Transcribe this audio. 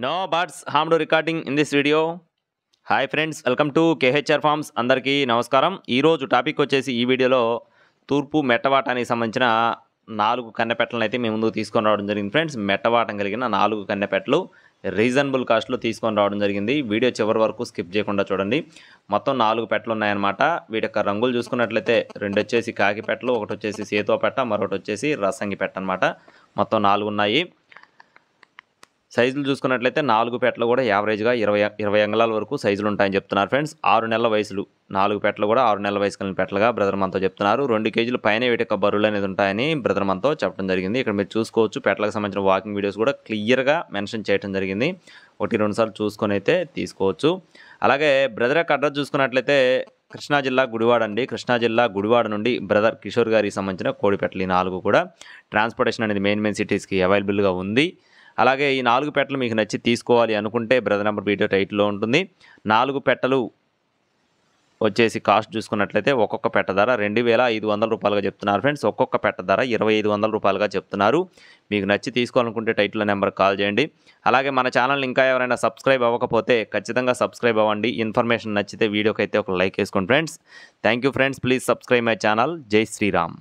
No birds harmed recording in this video. Hi friends, welcome to KHR forms. అందరికీ నమస్కారం. ఈరోజు topic వచ్చేసి ఈ వీడియోలో తూర్పు మెట్టవాటానికి సంబంధించిన 4 కన్నెపెట్టలను అయితే మేము ముందుకు తీసుకొని రావడం జరిగింది ఫ్రెండ్స్. మెట్టవాటం కలిగిన 4 కన్నెపెట్టలు రీజనబుల్ కాస్ట్లో తీసుకొని రావడం జరిగింది. వీడియో చివరి వరకు స్కిప్ చేయకుండా చూడండి. మొత్తం 4 పెట్టలు ఉన్నాయన్నమాట. వీటి యొక్క రంగులు చూసుకున్నట్లయితే 2 వచ్చేసి కాకి పెట్టలు, 1 వచ్చేసి సేతో పెట్ట, మరొకటి వచ్చేసి రసంగి పెట్ట అనమాట. మొత్తం 4 ఉన్నాయి. సైజులు చూసుకున్నట్లయితే 4 పెట్టలు కూడా యావరేజ్గా 20 అంగుళాల వరకు సైజులు ఉంటాయని చెప్తున్నారు ఫ్రెండ్స్. 6 నెలల వయసులు 4 పెట్టలు కూడా 6 నెలల వయసు కలిగిన పెట్టలుగా బ్రదర్ మనతో చెప్తున్నారు. 2 కేజీలు పైన వీటి యొక్క బరువులు అనేది ఉంటాయని బ్రదర్ మనతో చెప్పడం జరిగింది. ఇక్కడ మీరు చూసుకోవచ్చు, పెట్టలకు సంబంధించిన వాకింగ్ వీడియోస్ కూడా క్లియర్గా మెన్షన్ చేయడం జరిగింది. 1-2 సార్లు చూసుకొని అయితే తీసుకోవచ్చు. అలాగే బ్రదర్ యొక్క అడ్రస్ చూసుకున్నట్లయితే కృష్ణా జిల్లా గుడివాడ అండి. కృష్ణా జిల్లా గుడివాడ నుండి బ్రదర్ కిషోర్ గారికి సంబంధించిన కోడిపెట్టలు ఈ 4 కూడా ట్రాన్స్పోర్టేషన్ అనేది మెయిన్ సిటీస్కి అవైలబుల్గా ఉంది. అలాగే ఈ 4 పెట్టలు మీకు నచ్చి తీసుకోవాలి అనుకుంటే బ్రదర్ నెంబర్ వీడియో టైటిల్లో ఉంటుంది. 4 పెట్టలు వచ్చేసి కాస్ట్ చూసుకున్నట్లయితే ఒక్కొక్క పెట్ట ధర 2,500 రూపాయలుగా చెప్తున్నారు ఫ్రెండ్స్. ఒక్కొక్క పెట్ట ధర 2,500 రూపాయలుగా చెప్తున్నారు. మీకు నచ్చి తీసుకోవాలనుకుంటే టైటిల్లో నెంబర్కి కాల్ చేయండి. అలాగే మన ఛానల్ని ఇంకా ఎవరైనా సబ్స్క్రైబ్ అవ్వకపోతే ఖచ్చితంగా సబ్స్క్రైబ్ అవ్వండి. ఇన్ఫర్మేషన్ నచ్చితే వీడియోకి అయితే ఒక లైక్ వేసుకోండి friends. Thank you friends. Please subscribe my channel. జై శ్రీరామ్.